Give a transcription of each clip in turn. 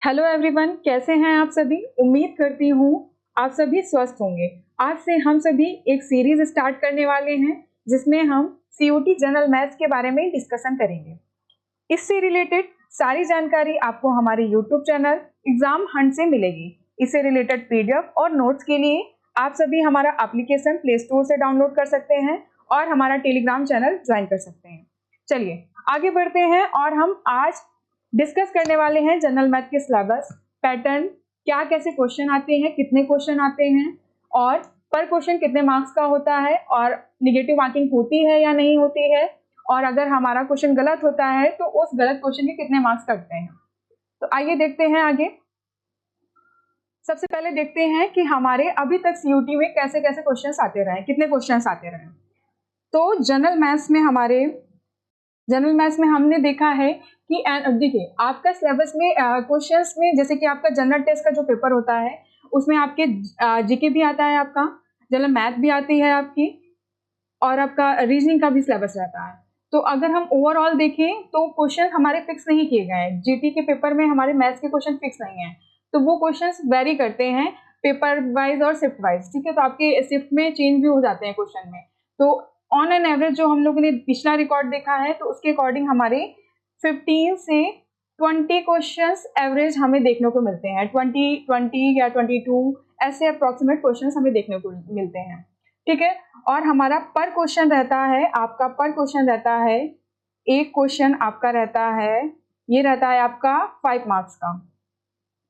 Hello everyone, कैसे हैं आप सभी। उम्मीद करती हूँ आप सभी स्वस्थ होंगे। आज से हम सभी एक सीरीज स्टार्ट करने वाले हैं जिसमें हम सीयूटी जनरल मैथ्स के बारे में डिस्कशन करेंगे। इससे रिलेटेड सारी जानकारी आपको हमारे यूट्यूब चैनल एग्जाम हंट से मिलेगी। इससे रिलेटेड पीडीएफ और नोट्स के लिए आप सभी हमारा एप्लीकेशन प्ले स्टोर से डाउनलोड कर सकते हैं और हमारा टेलीग्राम चैनल ज्वाइन कर सकते हैं। चलिए आगे बढ़ते हैं और हम आज डिस्कस करने वाले हैं जनरल मैथ के सिलेबस पैटर्न, क्या कैसे क्वेश्चन आते हैं, कितने क्वेश्चन आते हैं और पर क्वेश्चन कितने मार्क्स का होता है और निगेटिव मार्किंग होती है या नहीं होती है, और अगर हमारा क्वेश्चन गलत होता है तो उस गलत क्वेश्चन के कितने मार्क्स कटते हैं। तो आइए देखते हैं आगे। सबसे पहले देखते हैं कि हमारे अभी तक सीयूटी में कैसे कैसे क्वेश्चंस आते रहे, कितने क्वेश्चंस आते रहे। तो जनरल मैथ्स में हमने देखा है कि देखिए आपका सिलेबस में क्वेश्चंस में जैसे कि आपका जनरल टेस्ट का जो पेपर होता है उसमें आपके जीके भी आता है, आपका जनरल मैथ भी आती है आपकी, और आपका रीजनिंग का भी सिलेबस रहता है। तो अगर हम ओवरऑल देखें तो क्वेश्चन हमारे फिक्स नहीं किए गए हैं। जीटी के पेपर में हमारे मैथ्स के क्वेश्चन फिक्स नहीं है, तो वो क्वेश्चंस वेरी करते हैं पेपर वाइज और शिफ्ट वाइज। ठीक है, तो आपके शिफ्ट में चेंज भी हो जाते हैं क्वेश्चन में। तो ऑन एन एवरेज जो हम लोगों ने पिछला रिकॉर्ड देखा है तो उसके अकॉर्डिंग हमारे 15 से 20 क्वेश्चंस एवरेज हमें देखने को मिलते हैं। 20 या 22 ऐसे अप्रोक्सीमेट क्वेश्चंस हमें देखने को मिलते हैं। ठीक है, और हमारा पर क्वेश्चन रहता है, आपका पर क्वेश्चन रहता है, एक क्वेश्चन आपका रहता है, ये रहता है आपका 5 मार्क्स का।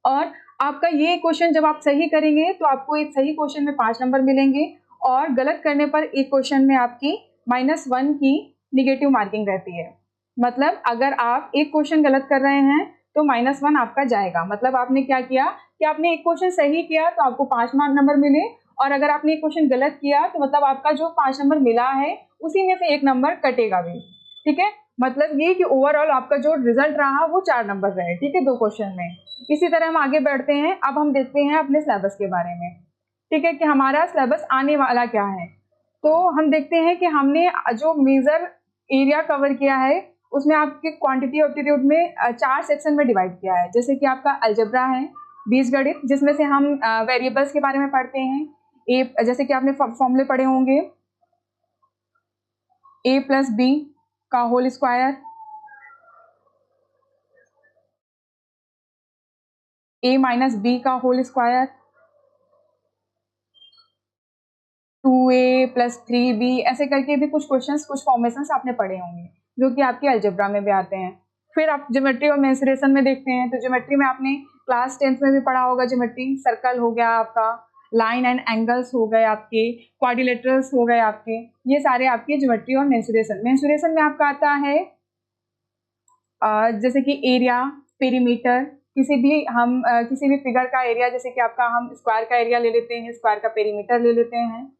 और आपका ये क्वेश्चन जब आप सही करेंगे तो आपको एक सही क्वेश्चन में 5 नंबर मिलेंगे और गलत करने पर एक क्वेश्चन में आपकी -1 की निगेटिव मार्किंग रहती है। मतलब अगर आप एक क्वेश्चन गलत कर रहे हैं तो -1 आपका जाएगा। मतलब आपने क्या किया कि आपने एक क्वेश्चन सही किया तो आपको 5 नंबर मिले, और अगर आपने एक क्वेश्चन गलत किया तो मतलब आपका जो 5 नंबर मिला है उसी में से एक नंबर कटेगा भी। ठीक है, मतलब ये कि ओवरऑल आपका जो रिजल्ट रहा वो 4 नंबर रहे। ठीक है, 2 क्वेश्चन में। इसी तरह हम आगे बढ़ते हैं। अब हम देखते हैं अपने सिलेबस के बारे में। ठीक है, कि हमारा सिलेबस आने वाला क्या है। तो हम देखते हैं कि हमने जो मेजर एरिया कवर किया है उसमें आपके क्वांटिटी एप्टीट्यूड में 4 सेक्शन में डिवाइड किया है। जैसे कि आपका अलजेब्रा है, बीजगणित, जिसमें से हम वेरिएबल्स के बारे में पढ़ते हैं। ए जैसे कि आपने फॉर्मूले पढ़े होंगे, a+b का होल स्क्वायर, a-b का होल स्क्वायर, 2a + 3b, ऐसे करके भी कुछ क्वेश्चंस, कुछ फॉर्मेशंस आपने पढ़े होंगे जो कि आपके अलजेब्रा में भी आते हैं। फिर आप ज्योमेट्री और मेंसुरेशन में देखते हैं तो ज्योमेट्री में आपने क्लास 10th में भी पढ़ा होगा। ज्योमेट्री सर्कल हो गया आपका, लाइन एंड एंगल्स हो गए आपके, क्वाड्रिलेटरल्स हो गए आपके, ये सारे आपके ज्योमेट्री और मेंसुरेशन। मेंसुरेशन में आपका आता है जैसे कि एरिया, पेरीमीटर, किसी भी फिगर का एरिया, जैसे कि आपका हम स्क्वायर का एरिया ले लेते हैं, स्क्वायर का पेरीमीटर ले लेते हैं।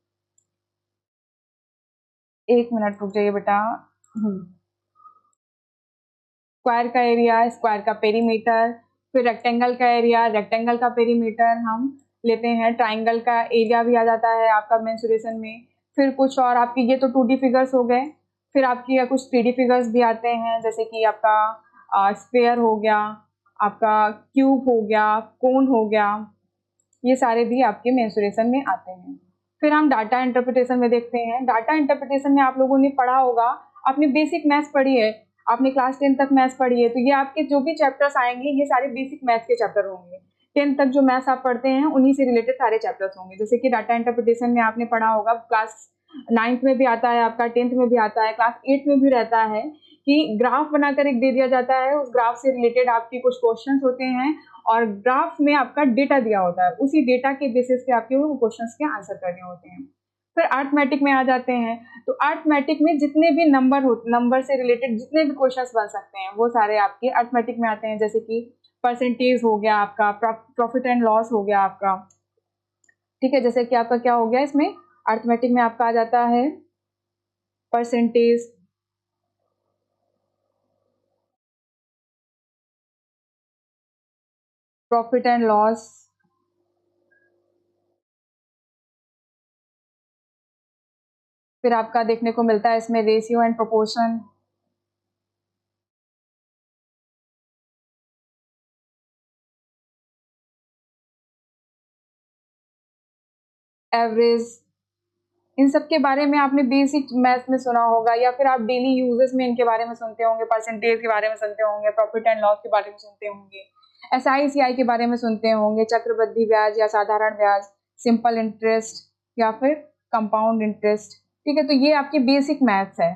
एक मिनट रुक जाइए बेटा। स्क्वायर का एरिया, स्क्वायर का पेरीमीटर, फिर रेक्टेंगल का एरिया, रेक्टेंगल का पेरीमीटर हम लेते हैं। ट्राइंगल का एरिया भी आ जाता है आपका मेंसुरेशन में। फिर कुछ और आपकी, ये तो 2D फिगर्स हो गए। फिर आपकी कुछ 3D फिगर्स भी आते हैं, जैसे कि आपका स्फेयर हो गया, आपका क्यूब हो गया, कोन हो गया, ये सारे भी आपके मेंसुरेशन में आते हैं। फिर हम डाटा इंटरप्रिटेशन में देखते हैं। डाटा इंटरप्रिटेशन में आप लोगों ने पढ़ा होगा, आपने बेसिक मैथ्स पढ़ी है, आपने क्लास 10 तक मैथ्स पढ़ी है, तो ये आपके जो भी चैप्टर्स आएंगे ये सारे बेसिक मैथ्स के चैप्टर होंगे। 10 तक जो मैथ्स आप पढ़ते हैं उन्हीं से रिलेटेड सारे चैप्टर्स होंगे। जैसे कि डाटा इंटरप्रिटेशन में आपने पढ़ा होगा, क्लास 9th में भी आता है, आपका 10th में भी आता है, क्लास 8 में भी रहता है कि ग्राफ बनाकर एक दे दिया जाता है, उस ग्राफ से रिलेटेड आपके कुछ क्वेश्चंस होते हैं और ग्राफ में आपका डेटा दिया होता है, उसी डेटा के बेसिस पे आपके वो क्वेश्चंस के आंसर करने होते हैं। फिर अरिथमेटिक में आ जाते हैं, तो अरिथमेटिक में जितने भी नंबर से रिलेटेड जितने भी क्वेश्चंस बन सकते हैं वो सारे आपके अरिथमेटिक में आते हैं। जैसे कि परसेंटेज हो गया आपका, प्रॉफिट एंड लॉस हो गया आपका। ठीक है, जैसे कि आपका क्या हो गया, इसमें अरिथमेटिक में आपका आ जाता है परसेंटेज, प्रॉफिट एंड लॉस, फिर आपका देखने को मिलता है इसमें रेशियो एंड प्रोपोर्शन, एवरेज, इन सब के बारे में आपने बेसिक मैथ में सुना होगा, या फिर आप डेली यूजेस में इनके बारे में सुनते होंगे, परसेंटेज के बारे में सुनते होंगे, प्रॉफिट एंड लॉस के बारे में सुनते होंगे, SICI के बारे में सुनते होंगे, चक्रवृद्धि ब्याज या साधारण ब्याज, सिंपल इंटरेस्ट या फिर कंपाउंड इंटरेस्ट। ठीक है, तो ये आपकी बेसिक मैथ्स है,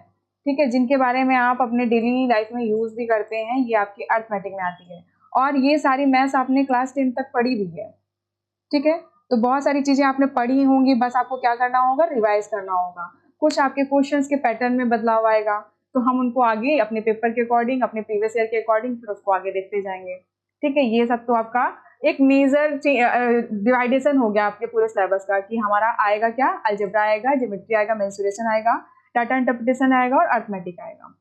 ठीक है, जिनके बारे में आप अपने डेली लाइफ में यूज भी करते हैं, ये आपकी अर्थमेटिक में आती है। और ये सारी मैथ्स आपने क्लास 10 तक पढ़ी भी है, ठीक है, तो बहुत सारी चीजें आपने पढ़ी होंगी, बस आपको क्या करना होगा, रिवाइज करना होगा। कुछ आपके क्वेश्चंस के पैटर्न में बदलाव आएगा, तो हम उनको आगे अपने पेपर के अकॉर्डिंग, अपने प्रीवियस ईयर के अकॉर्डिंग फिर उसको आगे देखते जाएंगे। ठीक है, ये सब तो आपका एक मेजर डिवाइडेशन हो गया आपके पूरे सिलेबस का, कि हमारा आएगा क्या, अलजेब्रा आएगा, ज्योमेट्री आएगा, मेंसुरेशन आएगा, डाटा इंटरप्रिटेशन आएगा और अर्थमेटिक आएगा।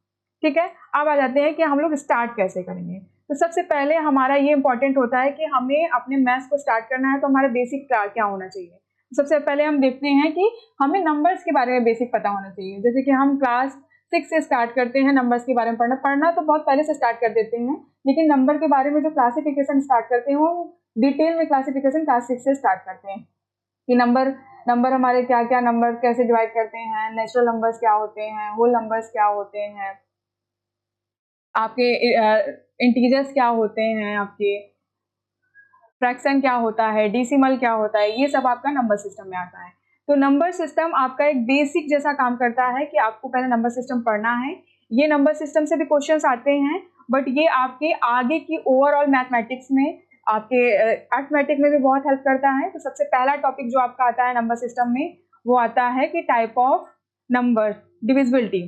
ठीक है, अब आ जाते हैं कि हम लोग स्टार्ट कैसे करेंगे। तो सबसे पहले हमारा ये इंपॉर्टेंट होता है कि हमें अपने मैथ्स को स्टार्ट करना है, तो हमारा बेसिक क्या होना चाहिए। सबसे पहले हम देखते हैं कि हमें नंबर्स के बारे में बेसिक पता होना चाहिए। जैसे कि हम क्लास 6 से स्टार्ट करते हैं नंबर्स के बारे में पढ़ना तो बहुत पहले से स्टार्ट कर देते हैं, लेकिन नंबर के बारे में जो क्लासिफिकेशन स्टार्ट करते हैं वो डिटेल में क्लासिफिकेशन क्लास 6 से स्टार्ट करते हैं, कि नंबर हमारे क्या क्या, नंबर कैसे डिवाइड करते हैं, नेचुरल नंबर्स क्या होते हैं, होल नंबर्स क्या होते हैं, आपके इंटीजर्स क्या होते हैं, आपके फ्रैक्शन क्या होता है, डेसिमल क्या होता है, ये सब आपका नंबर सिस्टम में आता है। तो नंबर सिस्टम आपका एक बेसिक जैसा काम करता है कि आपको पहले नंबर सिस्टम पढ़ना है। ये नंबर सिस्टम से भी क्वेश्चंस आते हैं, बट ये आपके आगे की ओवरऑल मैथमेटिक्स में, आपके अर्थमेटिक में भी बहुत हेल्प करता है। तो सबसे पहला टॉपिक जो आपका आता है नंबर सिस्टम में, वो आता है कि टाइप ऑफ नंबर, डिविजिबिलिटी।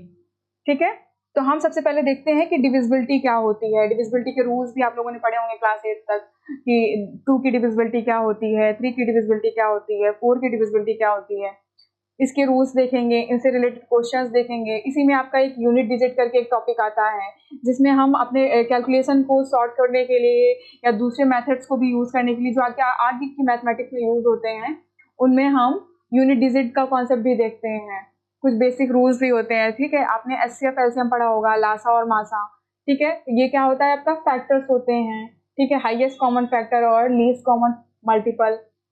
ठीक है, तो हम सबसे पहले देखते हैं कि डिविजिबिलिटी क्या होती है। डिविजिबिलिटी के रूल्स भी आप लोगों ने पढ़े होंगे क्लास 8 तक, कि 2 की डिविजिबिलिटी क्या होती है, 3 की डिविजिबिलिटी क्या होती है, 4 की डिविजिबिलिटी क्या होती है, इसके रूल्स देखेंगे, इनसे रिलेटेड क्वेश्चंस देखेंगे। इसी में आपका एक यूनिट डिजिट करके एक टॉपिक आता है, जिसमें हम अपने कैलकुलेशन को सॉर्ट करने के लिए या दूसरे मेथड्स को भी यूज करने के लिए, जो आगे की मैथमेटिक्स में यूज होते हैं, उनमें हम यूनिट डिजिट का कॉन्सेप्ट भी देखते हैं। कुछ बेसिक रूल्स भी होते हैं। ठीक है, आपने HCF LCM पढ़ा होगा, लासा और मासा। ठीक है, ये क्या होता है, आपका फैक्टर्स होते हैं। ठीक है, हाईएस्ट कॉमन फैक्टर और लीस्ट कॉमन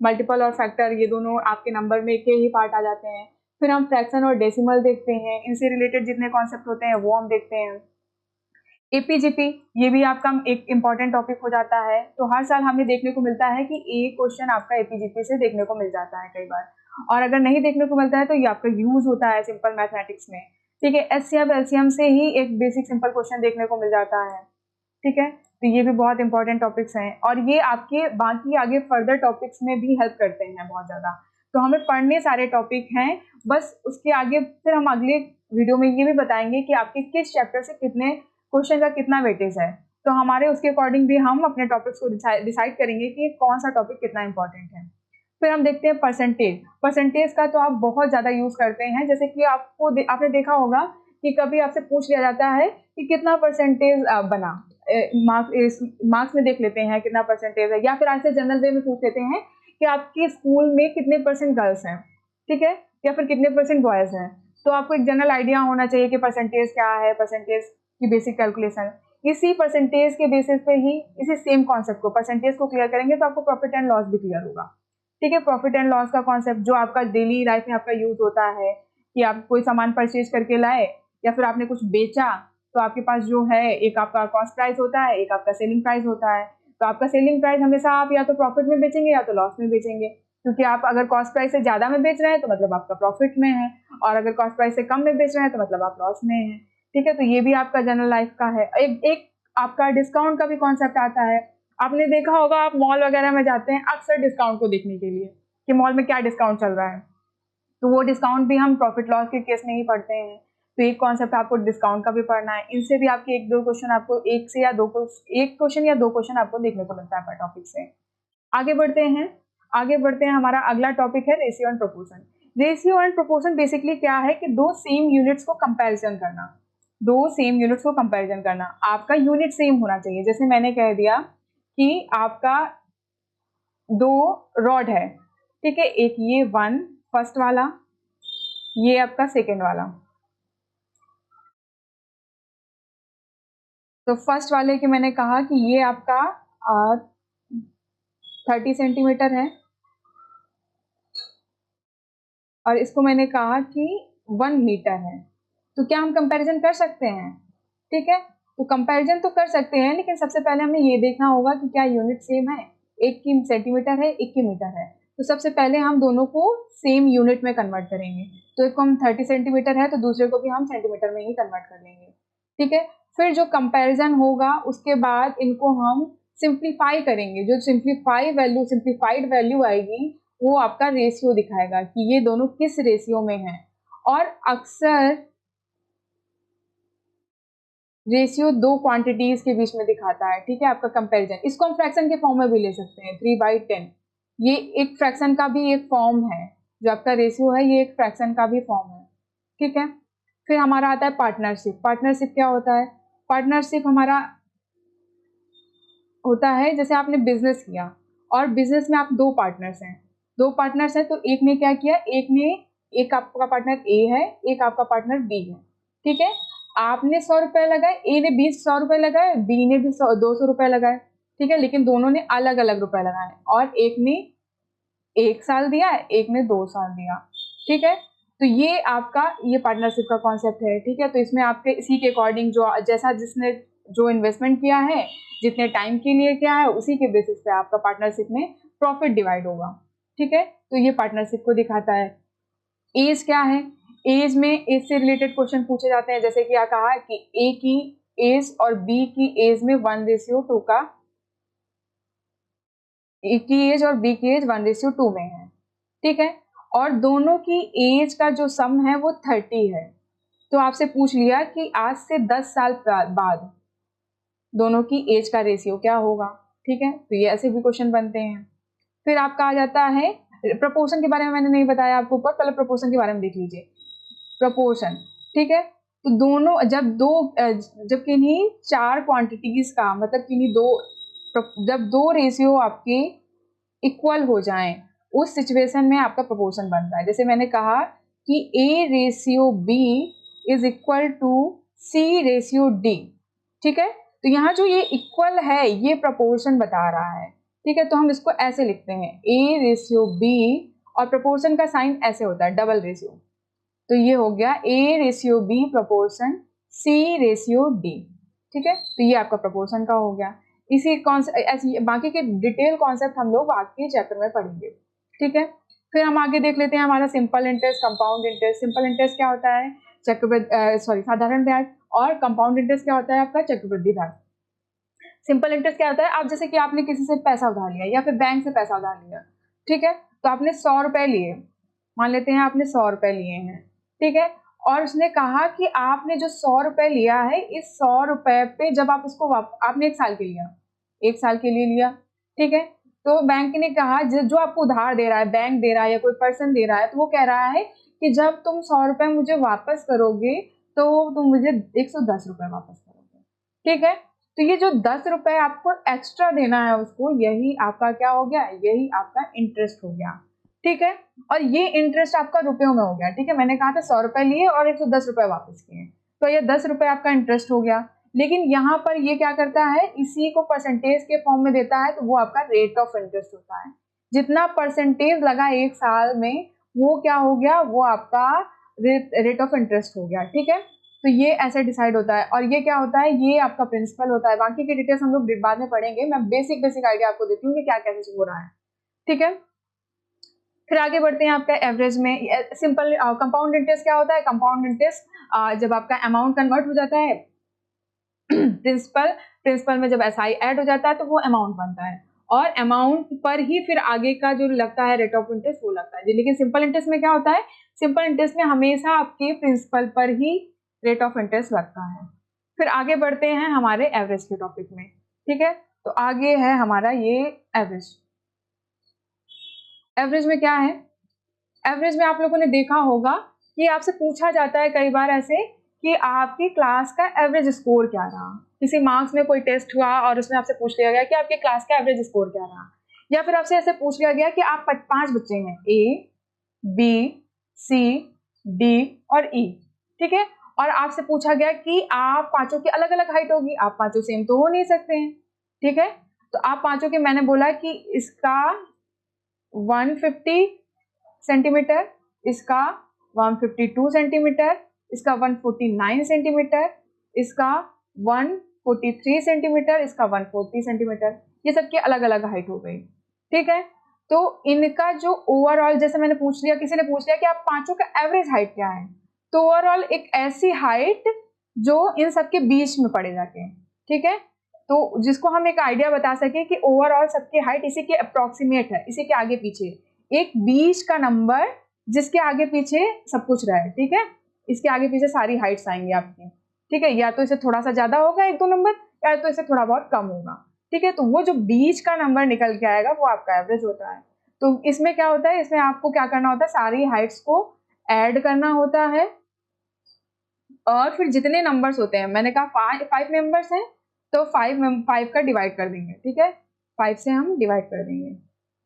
मल्टीपल और फैक्टर, ये दोनों आपके नंबर में के ही पार्ट आ जाते हैं। फिर हम फ्रैक्शन और डेसिमल देखते हैं, इनसे रिलेटेड जितने कॉन्सेप्ट होते हैं वो हम देखते हैं। APGP, ये भी आपका एक इम्पॉर्टेंट टॉपिक हो जाता है। तो हर साल हमें देखने को मिलता है कि एक क्वेश्चन आपका APGP से देखने को मिल जाता है कई बार, और अगर नहीं देखने को मिलता है तो ये आपका यूज होता है सिंपल मैथमेटिक्स में। ठीक है, HCF LCM से ही एक बेसिक सिंपल क्वेश्चन देखने को मिल जाता है। ठीक है, तो ये भी बहुत इंपॉर्टेंट टॉपिक्स हैं, और ये आपके बाकी आगे फर्दर टॉपिक्स में भी हेल्प करते हैं बहुत ज़्यादा। तो हमें पढ़ने सारे टॉपिक हैं, बस उसके आगे फिर हम अगले वीडियो में ये भी बताएंगे कि आपके किस चैप्टर से कितने क्वेश्चन का कितना वेटेज है। तो हमारे उसके अकॉर्डिंग भी हम अपने टॉपिक्स को डिसाइड करेंगे कि कौन सा टॉपिक कितना इंपॉर्टेंट है। फिर हम देखते हैं परसेंटेज का तो आप बहुत ज़्यादा यूज़ करते हैं। जैसे कि आपने देखा होगा कि कभी आपसे पूछ लिया जाता है कि कितना परसेंटेज बना, मार्क्स में देख लेते हैं कितना परसेंटेज है, या फिर आज से जनरल वे में पूछ लेते हैं कि आपके स्कूल में कितने % गर्ल्स हैं, ठीक है, या फिर कितने % बॉयज हैं। तो आपको एक जनरल आइडिया होना चाहिए कि परसेंटेज क्या है, परसेंटेज की बेसिक कैलकुलेशन। इसी परसेंटेज के बेसिस पे ही, इसी सेम कॉन्सेप्ट को, परसेंटेज को क्लियर करेंगे तो आपको प्रॉफिट एंड लॉस भी क्लियर होगा। ठीक है, प्रॉफिट एंड लॉस का कॉन्सेप्ट जो आपका डेली लाइफ में आपका यूज होता है, कि आप कोई सामान परचेज करके लाए या फिर आपने कुछ बेचा, तो आपके पास जो है एक आपका कॉस्ट प्राइस होता है, एक आपका सेलिंग प्राइस होता है। तो आपका सेलिंग प्राइस हमेशा आप या तो प्रॉफिट में बेचेंगे या तो लॉस में बेचेंगे, क्योंकि आप अगर कॉस्ट प्राइस से ज़्यादा में बेच रहे हैं तो मतलब आपका प्रॉफिट में है, और अगर कॉस्ट प्राइस से कम में बेच रहे हैं तो मतलब आप लॉस में हैं। ठीक है, तो ये भी आपका जनरल लाइफ का है। एक आपका डिस्काउंट का भी कॉन्सेप्ट आता है। आपने देखा होगा, आप मॉल वगैरह में जाते हैं अक्सर डिस्काउंट को देखने के लिए कि मॉल में क्या डिस्काउंट चल रहा है, तो वो डिस्काउंट भी हम प्रॉफिट लॉस के केस में ही पढ़ते हैं। तो एक कॉन्सेप्ट आपको डिस्काउंट का भी पढ़ना है। इनसे भी आपके एक क्वेश्चन या दो क्वेश्चन आपको देखने को मिलता है पर टॉपिक से। आगे बढ़ते हैं हमारा अगला टॉपिक है ratio and proportion. Ratio and proportion basically क्या है कि दो सेम यूनिट्स को कंपैरिजन करना। आपका यूनिट सेम होना चाहिए। जैसे मैंने कह दिया कि आपका 2 रॉड है, ठीक है, एक ये 1 फर्स्ट वाला, ये आपका सेकेंड वाला। तो फर्स्ट वाले के मैंने कहा कि ये आपका 30 सेंटीमीटर है, और इसको मैंने कहा कि 1 मीटर है, तो क्या हम कंपैरिजन कर सकते हैं? ठीक है, तो कंपैरिजन तो कर सकते हैं, लेकिन सबसे पहले हमें ये देखना होगा कि क्या यूनिट सेम है, एक की सेंटीमीटर है, एक की मीटर है। तो सबसे पहले हम दोनों को सेम यूनिट में कन्वर्ट करेंगे, तो एक को हम 30 सेंटीमीटर है तो दूसरे को भी हम सेंटीमीटर में ही कन्वर्ट कर लेंगे। ठीक है, फिर जो कंपैरिजन होगा उसके बाद इनको हम सिंप्लीफाई करेंगे, जो सिंप्लीफाइड वैल्यू आएगी वो आपका रेशियो दिखाएगा कि ये दोनों किस रेशियो में है। और अक्सर रेशियो दो क्वांटिटीज के बीच में दिखाता है। ठीक है, आपका कंपैरिजन, इसको हम फ्रैक्शन के फॉर्म में भी ले सकते हैं, 3/10, ये एक फ्रैक्शन का भी एक फॉर्म है, जो आपका रेशियो है ये एक फ्रैक्शन का भी फॉर्म है। ठीक है, फिर हमारा आता है पार्टनरशिप। पार्टनरशिप क्या होता है? पार्टनरशिप हमारा होता है जैसे आपने बिजनेस किया और बिजनेस में आप दो पार्टनर्स हैं, तो एक ने क्या किया, एक आपका पार्टनर ए है, एक आपका पार्टनर बी है। ठीक है, आपने 100 रुपए लगाए, ए ने 100 रुपए लगाए, बी ने भी 200 रुपए लगाए। ठीक है, लेकिन दोनों ने अलग अलग रुपए लगाए और एक ने 1 साल दिया, एक ने 2 साल दिया। ठीक है, तो ये पार्टनरशिप का कॉन्सेप्ट है। ठीक है, तो इसमें आपके इसी के अकॉर्डिंग जिसने जो इन्वेस्टमेंट किया है, जितने टाइम के लिए किया है, उसी के बेसिस पे आपका पार्टनरशिप में प्रॉफिट डिवाइड होगा। ठीक है, तो ये पार्टनरशिप को दिखाता है। एज क्या है? एज से रिलेटेड क्वेश्चन पूछे जाते हैं, जैसे कि क्या कहा कि ए की एज और बी की एज में 1:2 का, ए की एज और बी की एज 1:2 में है। ठीक है, और दोनों की एज का जो सम है वो 30 है। तो आपसे पूछ लिया कि आज से 10 साल बाद दोनों की एज का रेशियो क्या होगा। ठीक है, तो ये ऐसे भी क्वेश्चन बनते हैं। फिर आपका आ जाता है प्रपोर्शन के बारे में, मैंने नहीं बताया आपको ऊपर, पहले प्रपोर्शन के बारे में देख लीजिए। प्रपोर्शन, ठीक है, तो दोनों जब किन्हीं 4 क्वांटिटीज का मतलब जब दो रेशियो आपके इक्वल हो जाएं, उस सिचुएशन में आपका प्रपोर्शन बनता है। जैसे मैंने कहा कि A ratio B is equal to C ratio D। ठीक है, तो यहाँ जो ये इक्वल है ये प्रपोर्शन बता रहा है। ठीक है, तो हम इसको ऐसे लिखते हैं A रेशियो B, और प्रपोर्शन का साइन ऐसे होता है, डबल रेशियो। तो ये हो गया A ratio B proportion C ratio D। ठीक है, तो ये आपका प्रपोर्शन का हो गया। ऐसी बाकी के डिटेल कॉन्सेप्ट हम लोग बाकी चैप्टर में पढ़ेंगे। ठीक है, फिर हम आगे देख लेते हैं हमारा simple interest, compound interest. Simple interest क्या होता है? साधारण ब्याज। और कंपाउंड इंटरेस्ट क्या होता है? आपका चक्रवृद्धि ब्याज। सिंपल इंटरेस्ट क्या होता है? आप जैसे कि आपने किसी से पैसा उधार लिया या फिर बैंक से पैसा उधार लिया। ठीक है, तो आपने 100 रुपए लिए, मान लेते हैं आपने 100 रुपए लिए हैं। ठीक है, और उसने कहा कि आपने जो 100 रुपए लिया है, इस 100 रुपए पे जब आप उसको आपने 1 साल के लिया, 1 साल के लिए लिया। ठीक है, तो बैंक ने कहा जो आपको उधार दे रहा है, बैंक दे रहा है या कोई पर्सन दे रहा है, तो वो कह रहा है कि जब तुम 100 रुपए मुझे वापस करोगे तो तुम मुझे 110 रुपए वापस करोगे। ठीक है, तो ये जो 10 रुपए आपको एक्स्ट्रा देना है उसको, यही आपका क्या हो गया? यही आपका इंटरेस्ट हो गया। ठीक है, और ये इंटरेस्ट आपका रुपयों में हो गया। ठीक है, मैंने कहा था 100 रुपए लिए और 110 रुपए वापस किए, तो ये 10 रुपए आपका इंटरेस्ट हो गया। लेकिन यहाँ पर ये क्या करता है, इसी को परसेंटेज के फॉर्म में देता है, तो वो आपका रेट ऑफ इंटरेस्ट होता है। जितना परसेंटेज लगा 1 साल में, वो क्या हो गया? वो आपका रेट ऑफ इंटरेस्ट हो गया। ठीक है, तो ये ऐसे डिसाइड होता है। और ये क्या होता है? ये आपका प्रिंसिपल होता है। बाकी की डिटेल्स हम लोग बाद में पढ़ेंगे, मैं बेसिक आइडिया आपको देती हूँ कि क्या कैसे हो रहा है। ठीक है, फिर आगे बढ़ते हैं आपका एवरेज में। सिंपल कंपाउंड इंटरेस्ट क्या होता है? कंपाउंड इंटरेस्ट जब आपका अमाउंट कन्वर्ट हो जाता है प्रिंसिपल में जब एसआई ऐड हो जाता है तो वो अमाउंट बनता है, और अमाउंट पर ही फिर आगे का जो लगता है रेट ऑफ इंटरेस्ट वो लगता है। लेकिन सिंपल इंटरेस्ट में क्या होता है? सिंपल इंटरेस्ट में हमेशा आपके प्रिंसिपल पर ही रेट ऑफ इंटरेस्ट लगता है। फिर आगे बढ़ते हैं हमारे एवरेज के टॉपिक में। ठीक है, तो आगे है हमारा ये एवरेज। एवरेज में क्या है? एवरेज में आप लोगों ने देखा होगा कि आपसे पूछा जाता है कई बार ऐसे कि आपकी क्लास का एवरेज स्कोर क्या रहा। किसी मार्क्स में कोई टेस्ट हुआ और उसमें आपसे पूछ लिया गया कि आपके क्लास का एवरेज स्कोर क्या रहा, या फिर आपसे ऐसे पूछ लिया गया कि आप 5 बच्चे हैं, ए, बी, सी, डी और ई। ठीक है, और आपसे पूछा गया कि आप पांचों की अलग अलग हाइट होगी, आप पांचों सेम तो हो नहीं सकते हैं। ठीक है, तो आप पांचों के, मैंने बोला कि इसका 150 सेंटीमीटर, इसका 152 सेंटीमीटर, इसका 149 सेंटीमीटर, इसका 143 सेंटीमीटर, इसका 140 सेंटीमीटर। ये सबकी अलग अलग हाइट हो गई, ठीक है। तो इनका जो ओवरऑल, जैसे मैंने पूछ लिया, किसी ने पूछ लिया कि आप पांचों का एवरेज हाइट क्या है, तो ओवरऑल एक ऐसी हाइट जो इन सबके बीच में पड़े जाके, ठीक है। तो जिसको हम एक आइडिया बता सके कि ओवरऑल सबकी हाइट इसी के अप्रोक्सीमेट है, इसी के आगे पीछे एक बीच का नंबर जिसके आगे पीछे सब कुछ रहा है, ठीक है। इसके आगे पीछे सारी हाइट्स आएंगी आपकी, ठीक है। या तो इसे थोड़ा सा ज्यादा होगा एक दो नंबर, या तो इसे थोड़ा बहुत कम होगा, ठीक है। तो वो जो बीच का नंबर निकल के आएगा वो आपका एवरेज होता है। तो इसमें क्या होता है, इसमें आपको क्या करना होता है, सारी हाइट्स को ऐड करना होता है और फिर जितने नंबर्स होते हैं, मैंने कहा 5 मेंबर्स हैं तो 5 का डिवाइड कर देंगे, ठीक है। 5 से हम डिवाइड कर देंगे,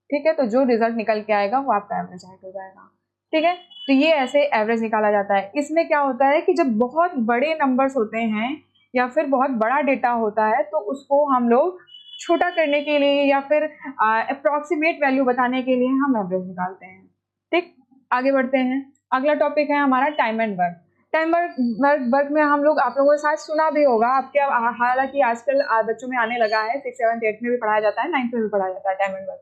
ठीक है। तो जो रिजल्ट निकल के आएगा वो आपका एवरेज हाइट हो जाएगा, ठीक है। तो ये ऐसे एवरेज निकाला जाता है। इसमें क्या होता है कि जब बहुत बड़े नंबर्स होते हैं या फिर बहुत बड़ा डेटा होता है तो उसको हम लोग छोटा करने के लिए या फिर अप्रोक्सीमेट वैल्यू बताने के लिए हम एवरेज निकालते हैं, ठीक। आगे बढ़ते हैं। अगला टॉपिक है हमारा time and work. Time work में हम लोग, आप लोगों ने शायद सुना भी होगा, आपके हालांकि आजकल बच्चों में आने लगा है, 6, 7, 8 में भी पढ़ाया जाता है, 9th में भी पढ़ाया जाता है time and work.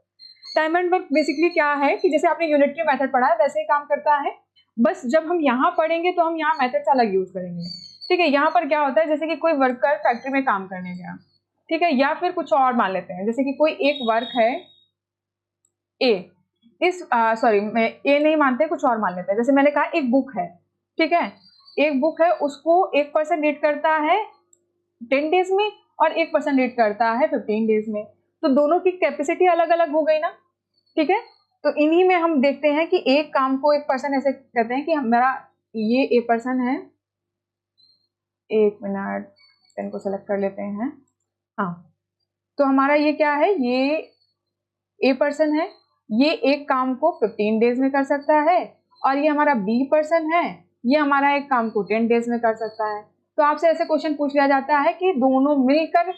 Time and work basically क्या है कि जैसे आपने यूनिटरी मेथड पढ़ा है वैसे ही काम करता है, बस जब हम यहाँ पढ़ेंगे तो हम यहाँ मेथड्स अलग यूज करेंगे, ठीक है। यहाँ पर क्या होता है, जैसे कि कोई वर्कर फैक्ट्री में काम करने गया, ठीक है, या फिर कुछ और मान लेते हैं, जैसे कि कोई एक वर्क है ए, सॉरी मैं ए नहीं मानते, कुछ और मान लेते हैं। जैसे मैंने कहा एक बुक है, ठीक है, एक बुक है, उसको एक पर्सन रीड करता है 10 डेज में और एक पर्सन रीड करता है 15 डेज में, तो दोनों की कैपेसिटी अलग अलग हो गई ना, ठीक है। तो इन्हीं में हम देखते हैं कि एक काम को एक पर्सन ऐसे कहते हैं कि हमारा ये ए पर्सन है, एक मिनट पेन को सेलेक्ट कर लेते हैं, हाँ। तो हमारा ये क्या है, ये ए पर्सन है, ये एक काम को 15 डेज में कर सकता है, और ये हमारा बी पर्सन है, ये हमारा एक काम को 10 डेज में कर सकता है। तो आपसे ऐसे क्वेश्चन पूछ लिया जाता है कि दोनों मिलकर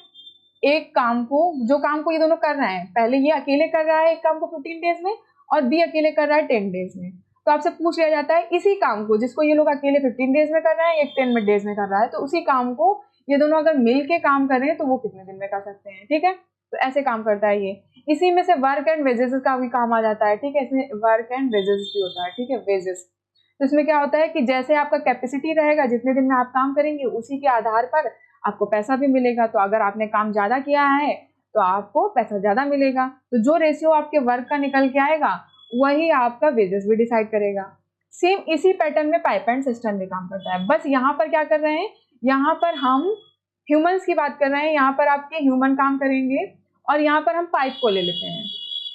एक काम को, जो काम को ये दोनों कर रहे हैं, पहले ये अकेले कर रहा है एक काम को 15 डेज में और बी अकेले कर रहा है 10 डेज में, तो आपसे पूछ लिया जाता है इसी काम को जिसको ये लोग अकेले 15 डेज में कर रहे हैं, एक 10 डेज में कर रहा है, तो उसी काम को ये दोनों अगर मिल के काम कर रहे हैं तो वो कितने दिन में कर सकते हैं, ठीक है। तो ऐसे काम करता है ये। इसी में से वर्क एंड वेजेस का भी काम आ जाता है, ठीक है, इसमें वर्क एंड वेजेस भी होता है, ठीक है, वेजेस। तो इसमें क्या होता है कि जैसे आपका कैपेसिटी रहेगा, जितने दिन में आप काम करेंगे उसी के आधार पर आपको पैसा भी मिलेगा। तो अगर आपने काम ज्यादा किया है तो आपको पैसा ज्यादा मिलेगा, तो जो रेशियो आपके वर्क का निकल के आएगा वही आपका वेजेस भी डिसाइड करेगा। सेम इसी पैटर्न में पाइप एंड सिस्टम भी काम करता है, बस यहाँ पर क्या कर रहे हैं, यहाँ पर हम ह्यूमंस की बात कर रहे हैं, यहाँ पर आपके ह्यूमन काम करेंगे और यहाँ पर हम पाइप को ले लेते हैं,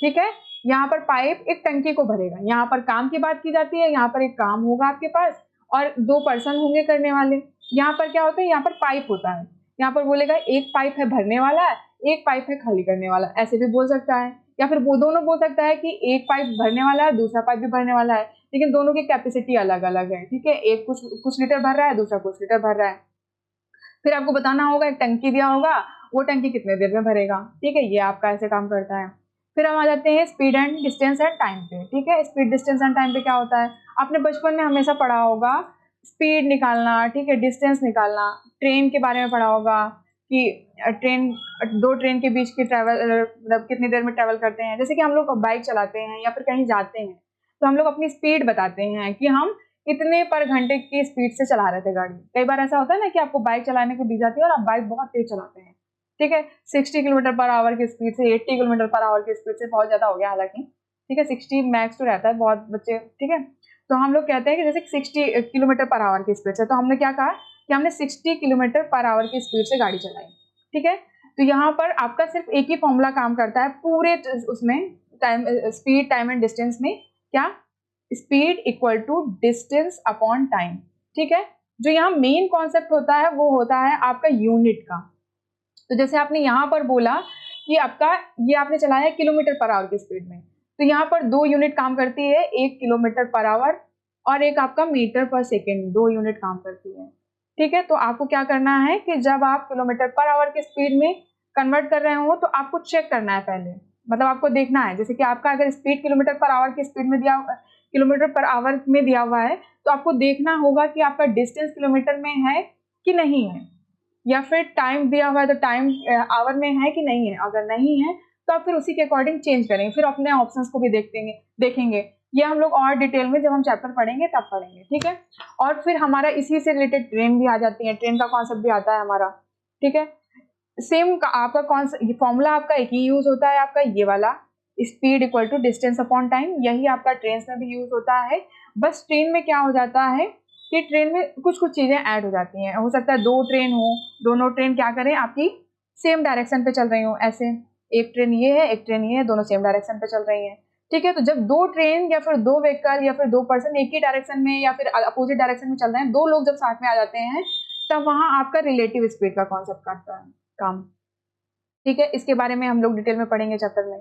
ठीक है। यहाँ पर पाइप एक टंकी को भरेगा, यहाँ पर काम की बात की जाती है, यहाँ पर एक काम होगा आपके पास और 2 पर्सन होंगे करने वाले। यहाँ पर क्या होता है, यहाँ पर पाइप होता है, यहाँ पर बोलेगा एक पाइप है भरने वाला, एक पाइप है खाली करने वाला, ऐसे भी बोल सकता है, या फिर वो दोनों बोल सकता है कि एक पाइप भरने वाला है, दूसरा पाइप भी भरने वाला है, लेकिन दोनों की कैपेसिटी अलग अलग है, ठीक है। एक कुछ लीटर भर रहा है, दूसरा कुछ लीटर भर रहा है। फिर आपको बताना होगा, एक टंकी दिया होगा, वो टंकी कितने देर में भरेगा, ठीक है। ये आपका ऐसे काम करता है। फिर हम आ जाते हैं speed and distance and time पे, ठीक है। स्पीड डिस्टेंस एंड टाइम पे क्या होता है, आपने बचपन में हमेशा पढ़ा होगा स्पीड निकालना, ठीक है, डिस्टेंस निकालना। ट्रेन के बारे में पढ़ा होगा कि ट्रेन, 2 ट्रेन के बीच की ट्रैवल मतलब कितनी देर में ट्रैवल करते हैं। जैसे कि हम लोग बाइक चलाते हैं या फिर कहीं जाते हैं तो हम लोग अपनी स्पीड बताते हैं कि हम कितने पर घंटे की स्पीड से चला रहे थे गाड़ी। कई बार ऐसा होता है ना कि आपको बाइक चलाने को दी जाती है और आप बाइक बहुत तेज चलाते हैं, ठीक है, 60 किलोमीटर पर आवर की स्पीड से, 80 किलोमीटर पर आवर की स्पीड से, बहुत ज्यादा हो गया हालांकि, ठीक है, 60 मैक्स तो रहता है बहुत बच्चे, ठीक है। तो हम लोग कहते हैं कि जैसे 60 किलोमीटर पर आवर की स्पीड से, तो हमने क्या कहा कि हमने 60 किलोमीटर पर आवर की स्पीड से गाड़ी चलाई, ठीक है। तो यहाँ पर आपका सिर्फ एक ही फॉर्मूला काम करता है पूरे उसमें, time, speed, time and distance में, क्या, speed equal to distance upon time, ठीक है। जो यहाँ मेन कॉन्सेप्ट होता है वो होता है आपका यूनिट का। तो जैसे आपने यहाँ पर बोला कि आपका ये आपने चलाया है किलोमीटर पर आवर की स्पीड में, तो यहाँ पर 2 यूनिट काम करती है, एक किलोमीटर पर आवर और एक आपका मीटर पर सेकेंड, 2 यूनिट काम करती है, ठीक है। तो आपको क्या करना है कि जब आप किलोमीटर पर आवर की स्पीड में कन्वर्ट कर रहे हो तो आपको चेक करना है पहले, मतलब आपको देखना है, जैसे कि आपका अगर स्पीड किलोमीटर पर आवर की स्पीड में दिया किलोमीटर पर आवर में दिया हुआ है, तो आपको देखना होगा कि आपका डिस्टेंस किलोमीटर में है कि नहीं है, या फिर टाइम दिया हुआ है तो टाइम आवर में है कि नहीं है। अगर नहीं है तो आप फिर उसी के अकॉर्डिंग चेंज करेंगे, फिर अपने ऑप्शंस को भी देखेंगे। ये हम लोग और डिटेल में जब हम चैप्टर पढ़ेंगे तब पढ़ेंगे, ठीक है। और फिर हमारा इसी से रिलेटेड ट्रेन भी आ जाती है, ट्रेन का कॉन्सेप्ट भी आता है हमारा, ठीक है। सेम आपका कॉन्सेप्ट फॉर्मूला आपका एक ही यूज होता है, आपका ये वाला speed equal to distance upon time, यही आपका ट्रेन में भी यूज होता है। बस ट्रेन में क्या हो जाता है कि ट्रेन में कुछ कुछ चीजें ऐड हो जाती हैं। हो सकता है दो ट्रेन हो, दोनों ट्रेन क्या करें आपकी सेम डायरेक्शन पे चल रही हो, ऐसे एक ट्रेन ये है एक ट्रेन ये है, दोनों सेम डायरेक्शन पे चल रही हैं, ठीक है। तो जब दो ट्रेन या फिर दो व्हीकल या फिर दो पर्सन एक ही डायरेक्शन में या फिर अपोजिट डायरेक्शन में चल रहे हैं, दो लोग जब साथ में आ जाते हैं, तब वहां आपका रिलेटिव स्पीड का कॉन्सेप्ट करता है काम, ठीक है। इसके बारे में हम लोग डिटेल में पढ़ेंगे चैप्टर में,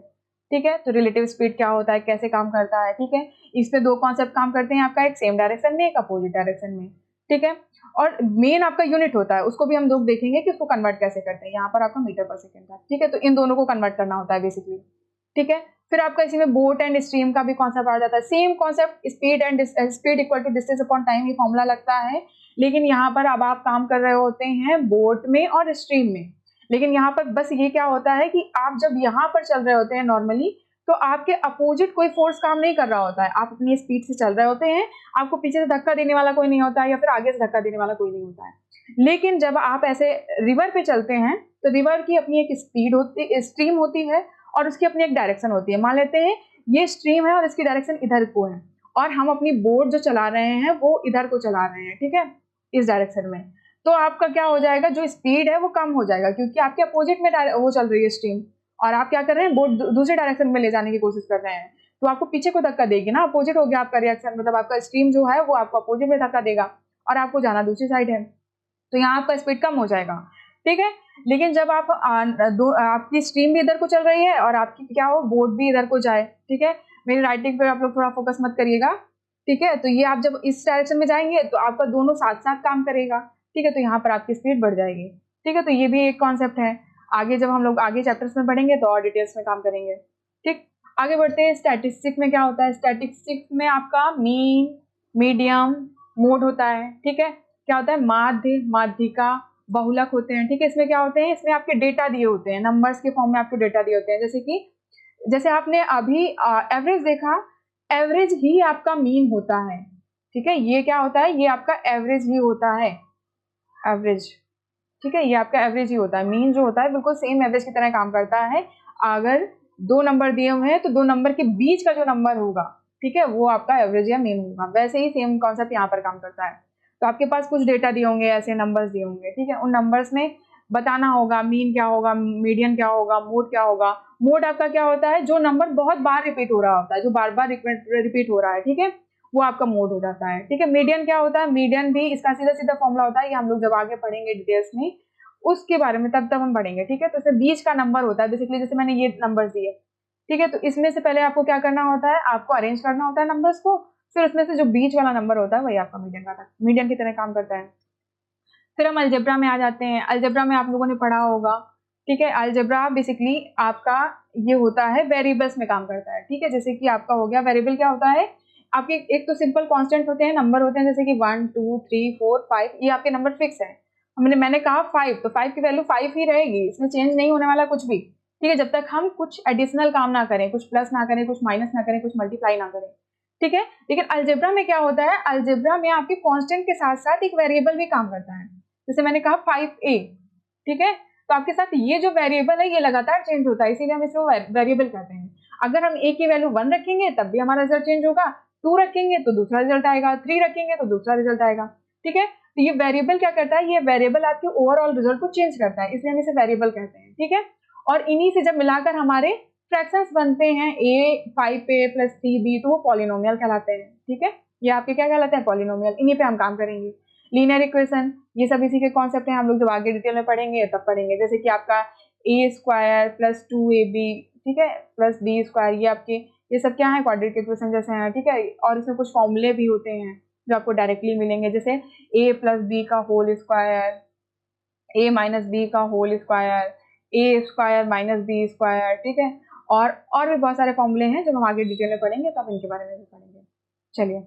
ठीक है। तो रिलेटिव स्पीड क्या होता है, कैसे काम करता है, ठीक है। इसमें दो कॉन्सेप्ट काम करते हैं आपका, एक सेम डायरेक्शन में, एक अपोजिट डायरेक्शन में, ठीक है। और मेन आपका यूनिट होता है, उसको भी हम लोग देखेंगे कि उसको कन्वर्ट कैसे करते हैं। यहाँ पर आपका मीटर पर सेकंड था, ठीक है। तो इन दोनों को कन्वर्ट करना होता है बेसिकली, ठीक है। फिर आपका इसी में बोट एंड स्ट्रीम का भी कॉन्सेप्ट आ जाता है। Same concept, speed equal to distance upon time, ये फॉर्मूला लगता है। लेकिन यहाँ पर अब आप काम कर रहे होते हैं बोट में और स्ट्रीम में। लेकिन यहाँ पर बस ये क्या होता है कि आप जब यहाँ पर चल रहे होते हैं नॉर्मली, तो आपके अपोजिट कोई फोर्स काम नहीं कर रहा होता है, आप अपनी स्पीड से चल रहे होते हैं, आपको पीछे से धक्का देने वाला कोई नहीं होता है या फिर आगे से धक्का देने वाला कोई नहीं होता है। लेकिन जब आप ऐसे रिवर पे चलते हैं, तो रिवर की अपनी एक स्पीड होती, स्ट्रीम होती है, और उसकी अपनी एक डायरेक्शन होती है। मान लेते हैं ये स्ट्रीम है और इसकी डायरेक्शन इधर को है, और हम अपनी बोट जो चला रहे हैं वो इधर को चला रहे हैं, ठीक है, इस डायरेक्शन में। तो आपका क्या हो जाएगा, जो स्पीड है वो कम हो जाएगा, क्योंकि आपके अपोजिट में वो चल रही है स्ट्रीम, और आप क्या कर रहे हैं, बोट दूसरे डायरेक्शन में ले जाने की कोशिश कर रहे हैं। तो आपको पीछे को धक्का देगी ना, अपोजिट हो गया आपका रिएक्शन, मतलब आपका स्ट्रीम जो है वो आपको अपोजिट में धक्का देगा और आपको जाना दूसरी साइड है, तो यहाँ आपका स्पीड कम हो जाएगा, ठीक है। लेकिन जब आप आपकी स्ट्रीम भी इधर को चल रही है और आपकी क्या हो, बोट भी इधर को जाए, ठीक है। मेरी राइटिंग पे आप लोग थोड़ा फोकस मत करिएगा, ठीक है। तो ये आप जब इस डायरेक्शन में जाएंगे तो आपका दोनों साथ साथ काम करेगा, ठीक है। तो यहाँ पर आपकी स्पीड बढ़ जाएगी, ठीक है। तो ये भी एक कॉन्सेप्ट है। आगे जब हम लोग आगे चैप्टर्स में पढ़ेंगे तो और डिटेल्स में काम करेंगे, ठीक। आगे बढ़ते हैं। स्टैटिस्टिक्स में क्या होता है, स्टैटिस्टिक्स में आपका मीन, मीडियम, मोड होता है, ठीक है। क्या होता है, माध्य, माध्यिका, बहुलक होते हैं, ठीक है। इसमें क्या होते हैं, इसमें आपके डेटा दिए होते हैं, नंबर्स के फॉर्म में आपको डेटा दिए होते हैं। जैसे आपने अभी एवरेज देखा, एवरेज ही आपका मीन होता है, ठीक है। ये क्या होता है, ये आपका एवरेज ही होता है, एवरेज, ठीक है। ये आपका एवरेज ही होता है। मीन जो होता है बिल्कुल सेम एवरेज की तरह काम करता है। अगर दो नंबर दिए हुए हैं तो दो नंबर के बीच का जो नंबर होगा, ठीक है, वो आपका एवरेज या मीन होगा। वैसे ही सेम कॉन्सेप्ट यहाँ पर काम करता है। तो आपके पास कुछ डेटा दिए होंगे, ऐसे नंबर्स दिए होंगे, ठीक है। उन नंबर्स में बताना होगा मीन क्या होगा, मीडियन क्या होगा, मोड क्या होगा। मोड आपका क्या होता है, जो नंबर बहुत बार रिपीट हो रहा होता है, जो बार बार रिपीट हो रहा है, ठीक है, वो आपका मोड हो जाता है, ठीक है। मीडियन क्या होता है, मीडियन भी इसका सीधा सीधा फॉर्मूला होता है, ये हम लोग जब आगे पढ़ेंगे डिटेल्स में उसके बारे में, तब हम पढ़ेंगे, ठीक है। तो इसमें बीच का नंबर होता है बेसिकली, जैसे मैंने ये नंबर दिए, ठीक है। तो इसमें से पहले आपको क्या करना होता है, आपको अरेंज करना होता है नंबर्स को, फिर उसमें से जो बीच वाला नंबर होता है वही आपका मीडियन की तरह काम करता है। फिर हम अलजेब्रा में आ जाते हैं। अलजेब्रा में आप लोगों ने पढ़ा होगा, ठीक है। अलजेब्रा बेसिकली आपका ये होता है, वेरिएबल्स में काम करता है, ठीक है। जैसे कि आपका हो गया वेरिएबल, क्या होता है, आपके एक तो सिंपल कांस्टेंट होते हैं, नंबर होते हैं, जैसे कि 1 2 3 4 5, ये आपके नंबर फिक्स है। मैंने कहा 5, तो 5 की वैल्यू 5 ही रहेगी, इसमें चेंज नहीं होने वाला कुछ भी, ठीक है। जब तक हम कुछ एडिशनल काम ना करें, कुछ प्लस ना करें, कुछ माइनस ना करें, कुछ मल्टीप्लाई ना करें, ठीक है। लेकिन अलजेब्रा में क्या होता है, अलजेब्रा में आपके कांस्टेंट के साथ साथ एक वेरिएबल भी काम करता है। जैसे मैंने कहा 5a, ठीक है। तो आपके साथ ये जो वेरिएबल है ये लगातार चेंज होता है, इसीलिए हम इसको वेरिएबल कहते हैं। अगर हम a की वैल्यू 1 रखेंगे तब भी हमारा रिजल्ट चेंज होगा, 2 रखेंगे तो दूसरा रिजल्ट आएगा, 3 रखेंगे तो दूसरा रिजल्ट आएगा, ठीक है। तो ये वेरिएबल क्या करता है, ये वेरिएबल आपके ओवरऑल रिजल्ट को चेंज करता है, इसलिए हम इसे वेरिएबल कहते हैं, ठीक है। और इन्हीं से जब मिलाकर हमारे फ्रैक्शंस बनते हैं a 5a प्लस 3b, तो वो पॉलिनोमियल कहलाते हैं, ठीक है। ये आपके क्या कहलाते हैं, पॉलिनोमियल। इन्हीं पे हम काम करेंगे। लीनियर इक्वेशन, ये सब इसी के कॉन्सेप्ट हैं, हम लोग जब आगे डिटेल में पढ़ेंगे तब पढ़ेंगे। जैसे कि आपका a स्क्वायर प्लस 2ab, ठीक है, प्लस b स्क्वायर, ये आपके ये सब क्या है, क्वाड्रेटिक इक्वेशन जैसे हैं, ठीक है। और इसमें कुछ फॉर्मूले भी होते हैं जो आपको डायरेक्टली मिलेंगे, जैसे a प्लस b का whole square, a minus b का whole square, a square minus b square, ठीक है। और भी बहुत सारे फॉर्मूले हैं जब हम आगे डिटेल में पढ़ेंगे तब इनके बारे में भी पढ़ेंगे। चलिए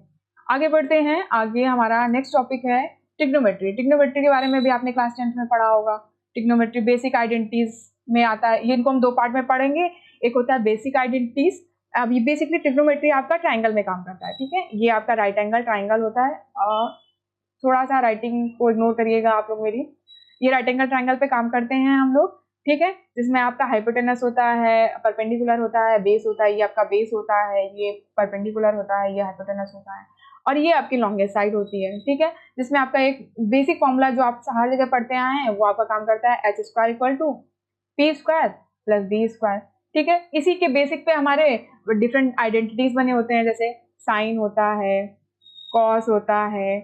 आगे बढ़ते हैं। आगे हमारा नेक्स्ट टॉपिक है ट्रिग्नोमेट्री। ट्रिग्नोमेट्री के बारे में भी आपने क्लास 10th में पढ़ा होगा। ट्रिग्नोमेट्री बेसिक आइडेंटिटीज में आता है। ये इनको हम दो पार्ट में पढ़ेंगे। एक होता है बेसिक आइडेंटिटीज। अब ये बेसिकली ट्रिग्नोमेट्री आपका ट्राइंगल में काम करता है, ठीक है। ये आपका राइट एंगल ट्राइंगल होता है। थोड़ा सा राइटिंग को इग्नोर करिएगा आप लोग मेरी। ये राइट एंगल ट्राइंगल पे काम करते हैं हम लोग, ठीक है। जिसमें आपका हाइपोटेनस होता है, परपेंडिकुलर होता है, बेस होता है। ये आपका बेस होता है, ये परपेंडिकुलर होता है, ये हाइपोटेनस होता है, और ये आपकी लॉन्गेस्ट साइड होती है, ठीक है। जिसमें आपका एक बेसिक फॉर्मूला जो आप हर जगह पढ़ते आए हैं वो आपका काम करता है h² equal to p² plus b², ठीक है। इसी के बेसिक पे हमारे डिफरेंट आइडेंटिटीज बने होते हैं, जैसे साइन होता है, कॉस होता है,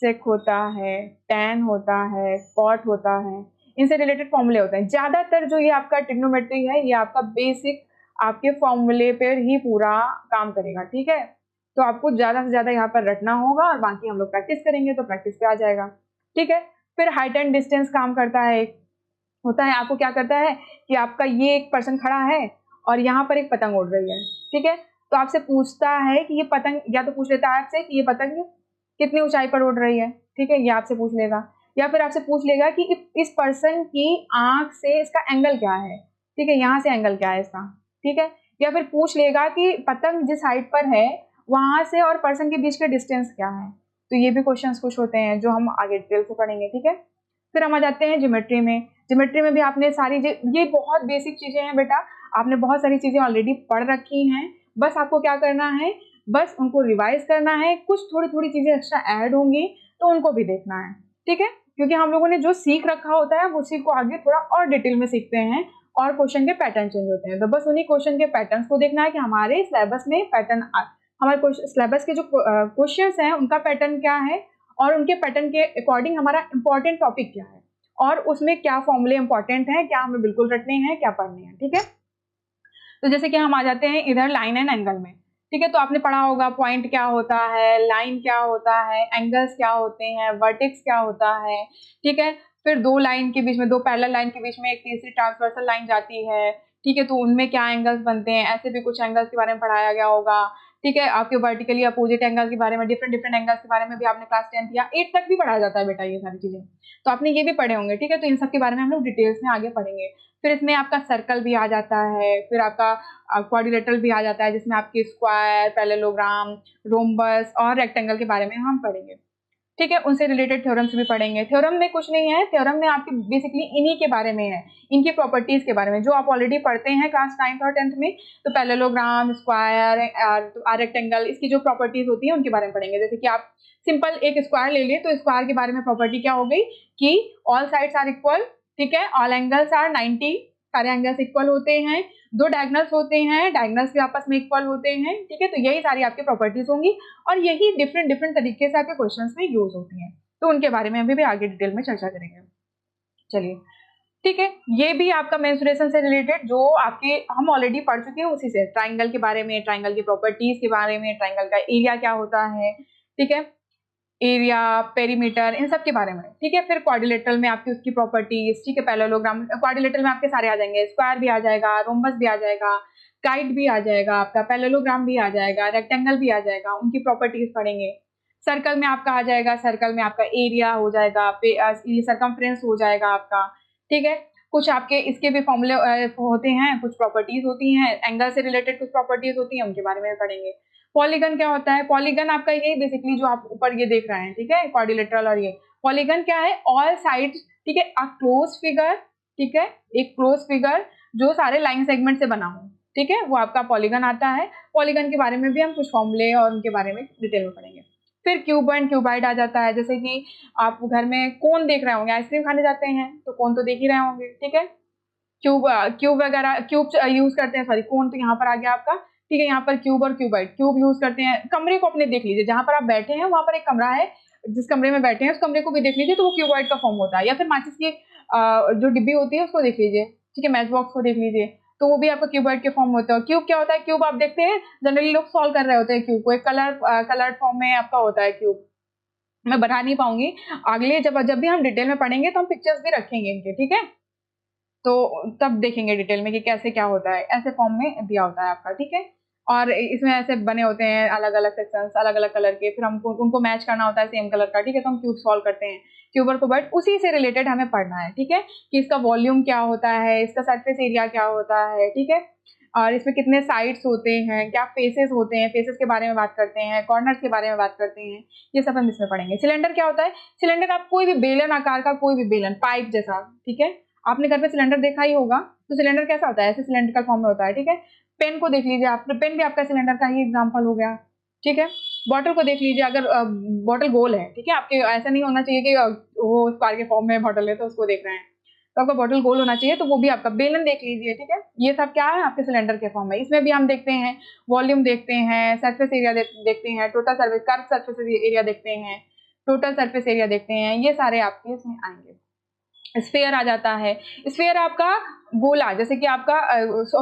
सेक होता है, टैन होता है, कॉट होता है। इनसे रिलेटेड फॉर्मूले होते हैं। ज्यादातर जो ये आपका ट्रिग्नोमेट्री है ये आपका बेसिक आपके फॉर्मूले पर ही पूरा काम करेगा, ठीक है। तो आपको ज्यादा से ज्यादा यहाँ पर रटना होगा और बाकी हम लोग प्रैक्टिस करेंगे तो प्रैक्टिस पे आ जाएगा, ठीक है। फिर हाइट एंड डिस्टेंस काम करता है। होता है आपको क्या करता है कि आपका ये एक पर्सन खड़ा है और यहाँ पर एक पतंग उड़ रही है, ठीक है। तो आपसे पूछता है कि ये पतंग, या तो पूछ लेता है आपसे कि ये पतंग कितनी ऊंचाई पर उड़ रही है, ठीक है, ये आपसे पूछ लेगा। या फिर आपसे पूछ लेगा कि इस पर्सन की आंख से इसका एंगल क्या है, ठीक है, यहाँ से एंगल क्या है इसका, ठीक है। या फिर पूछ लेगा कि पतंग जिस हाइट पर है वहां से और पर्सन के बीच का डिस्टेंस क्या है। तो ये भी क्वेश्चंस कुछ होते हैं जो हम आगे डिटेल से पढ़ेंगे, ठीक है। फिर हम आ जाते हैं ज्योमेट्री में। ज्योमेट्री में भी आपने सारी ये बहुत बेसिक चीजें हैं बेटा, आपने बहुत सारी चीजें ऑलरेडी पढ़ रखी हैं। बस आपको क्या करना है, बस उनको रिवाइज करना है। कुछ थोड़ी थोड़ी चीजें एक्स्ट्रा ऐड होंगी तो उनको भी देखना है, ठीक है। क्योंकि हम लोगों ने जो सीख रखा होता है उसी को आगे थोड़ा और डिटेल में सीखते हैं और क्वेश्चन के पैटर्न चेंज होते हैं। तो बस उन्हीं क्वेश्चन के पैटर्न्स को देखना है कि हमारे सिलेबस में पैटर्न, हमारे सिलेबस के जो क्वेश्चंस हैं उनका पैटर्न क्या है और उनके पैटर्न के अकॉर्डिंग हमारा इंपॉर्टेंट टॉपिक क्या है और उसमें क्या फॉर्मूले इंपॉर्टेंट हैं, क्या हमें बिल्कुल रटने हैं, क्या पढ़ने हैं, ठीक है। तो जैसे कि हम आ जाते हैं इधर लाइन एंड एंगल में, ठीक है। तो आपने पढ़ा होगा पॉइंट क्या होता है, लाइन क्या होता है, एंगल्स क्या होते हैं, वर्टेक्स क्या होता है, ठीक है। फिर दो लाइन के बीच में, दो पैरेलल लाइन के बीच में एक तीसरी ट्रांसवर्सल लाइन जाती है, ठीक है। तो उनमें क्या एंगल्स बनते हैं, ऐसे भी कुछ एंगल्स के बारे में पढ़ाया गया होगा, ठीक है। आपके वर्टिकली अपोजिट एंगल के बारे में, डिफरेंट डिफरेंट एंगल्स के बारे में भी आपने क्लास 10th या 8 तक भी पढ़ाया जाता है बेटा ये सारी चीजें। तो आपने ये भी पढ़े होंगे, ठीक है। तो इन सब के बारे में हम लोग डिटेल्स में आगे पढ़ेंगे। फिर इसमें आपका सर्कल भी आ जाता है, फिर आपका क्वाड्रिलेटरल भी आ जाता है जिसमें आपके स्क्वायर, पैरेललोग्राम, रोम्बस और रेक्टेंगल के बारे में हम पढ़ेंगे, ठीक है। उनसे रिलेटेड थ्योरम्स भी पढ़ेंगे। थ्योरम में कुछ नहीं है, थ्योरम में आपके बेसिकली इन्हीं के बारे में है, इनकी प्रॉपर्टीज के बारे में जो आप ऑलरेडी पढ़ते हैं क्लास 9th और 10th में। तो पैरेललोग्राम, स्क्वायर, रेक्टेंगल, इसकी जो प्रॉपर्टीज होती है उनके बारे में पढ़ेंगे। जैसे कि आप सिंपल एक स्क्वायर ले लिए तो स्क्वायर के बारे में प्रॉपर्टी क्या हो गई कि ऑल साइड्स आर इक्वल, ठीक है, ऑल एंगल्स आर 90, सारे एंगल्स इक्वल होते हैं, दो डायगनल्स होते हैं, डायगनल्स भी आपस में इक्वल होते हैं, ठीक है। तो यही सारी आपकी प्रॉपर्टीज होंगी और यही डिफरेंट डिफरेंट तरीके से आपके क्वेश्चंस में यूज होती हैं। तो उनके बारे में अभी भी आगे डिटेल में चर्चा करेंगे। चलिए ठीक है, ये भी आपका मेंसुरेशन से रिलेटेड जो आपके हम ऑलरेडी पढ़ चुके हैं उसी से, ट्राइंगल के बारे में, ट्राइंगल की प्रॉपर्टीज के बारे में, ट्राइंगल का एरिया क्या होता है, ठीक है, एरिया, पेरीमीटर, इन सब के बारे में, ठीक है। फिर क्वाड्रिलेटरल में आपकी उसकी प्रॉपर्टीज, ठीक है, पैरेललोग्राम, क्वाड्रिलेटरल में आपके सारे आ जाएंगे, स्क्वायर भी आ जाएगा, रोम्बस भी आ जाएगा, काइट भी आ जाएगा, आपका पैरेललोग्राम भी आ जाएगा, रेक्टेंगल भी आ जाएगा, उनकी प्रॉपर्टीज पढ़ेंगे। सर्कल में आपका आ जाएगा, सर्कल में आपका एरिया हो जाएगा, सरकमफ्रेंस हो जाएगा आपका, ठीक है। कुछ आपके इसके भी फॉर्मूले होते हैं, कुछ प्रॉपर्टीज होती हैं, एंगल से रिलेटेड कुछ प्रॉपर्टीज होती हैं, उनके बारे में पढ़ेंगे। पॉलीगन क्या होता है, पॉलीगन आपका ये बेसिकली जो आप ऊपर ये देख रहे हैं, ठीक है, क्वाड्रिलेटरल, और ये पॉलीगन क्या है, ऑल साइड्स, ठीक है, अ क्लोज फिगर, ठीक है, एक क्लोज फिगर जो सारे लाइन सेगमेंट से बना हो, ठीक है, वो आपका पॉलीगन आता है। पॉलीगन के बारे में भी हम कुछ फॉर्मूले और उनके बारे में डिटेल में पढ़ेंगे। फिर क्यूब एंड क्यूबाइड आ जाता है, जैसे कि आप घर में कोन देख रहे होंगे, आइसक्रीम खाने जाते हैं तो कोन तो देख ही रहे होंगे, ठीक है। क्यूब क्यूब वगैरह, क्यूब यूज करते हैं, सॉरी कोन तो यहाँ पर आ गया आपका, ठीक है। यहाँ पर क्यूब और क्यूबाइड, क्यूब यूज करते हैं। कमरे को अपने देख लीजिए, जहां पर आप बैठे हैं वहां पर एक कमरा है, जिस कमरे में बैठे हैं उस कमरे को भी देख लीजिए, तो वो क्यूबाइड का फॉर्म होता है। या फिर माचिस की जो डिब्बी होती है उसको देख लीजिए, ठीक है, मैच बॉक्स को देख लीजिए, तो वो भी आपका क्यूबाइड के फॉर्म होता है। क्यूब क्या होता है, क्यूब आप देखते हैं जनरली लोग सॉल्व कर रहे होते हैं क्यूब को, एक कलर फॉर्म में आपका होता है क्यूब। मैं बता नहीं पाऊंगी, अगले जब भी हम डिटेल में पढ़ेंगे तो हम पिक्चर्स भी रखेंगे इनके, ठीक है, तो तब देखेंगे डिटेल में कि कैसे क्या होता है, ऐसे फॉर्म में दिया होता है आपका, ठीक है। और इसमें ऐसे बने होते हैं अलग अलग सेक्शंस, अलग अलग कलर के, फिर हमको उनको मैच करना होता है सेम कलर का, ठीक है। तो हम क्यूब सॉल्व करते हैं, क्यूबर को, बट उसी से रिलेटेड हमें पढ़ना है, ठीक है, कि इसका वॉल्यूम क्या होता है, इसका सरफेस एरिया क्या होता है, ठीक है, और इसमें कितने साइड्स होते हैं, क्या फेसेस होते हैं, फेसेस के बारे में बात करते हैं, कॉर्नर्स के बारे में बात करते हैं, ये सब हम इसमें पढ़ेंगे। सिलेंडर क्या होता है, सिलेंडर आप कोई भी बेलन आकार का कोई भी बेलन, पाइप जैसा, ठीक है, आपने घर पे सिलेंडर देखा ही होगा, तो सिलेंडर कैसा होता है, ऐसे सिलेंड्रिकल फॉर्म में होता है, ठीक है। पेन को देख लीजिए आप, पेन भी आपका सिलेंडर का ही एग्जाम्पल हो गया, ठीक है। बॉटल को देख लीजिए, अगर बॉटल गोल है, ठीक है, आपके ऐसा नहीं होना चाहिए कि वो स्क्वायर के फॉर्म में बॉटल है तो उसको देख रहे हैं, तो आपका बॉटल गोल होना चाहिए, तो वो भी आपका बेलन देख लीजिए, ठीक है। ये सब क्या है, आपके सिलेंडर के फॉर्म में। इसमें भी हम देखते हैं वॉल्यूम देखते हैं, सरफेस एरिया देखते हैं, total surface, curve surface area देखते हैं, टोटल सरफेस एरिया देखते हैं, ये सारे आपके इसमें आएंगे। स्फेयर आ जाता है, स्फेयर आपका गोला, जैसे कि आपका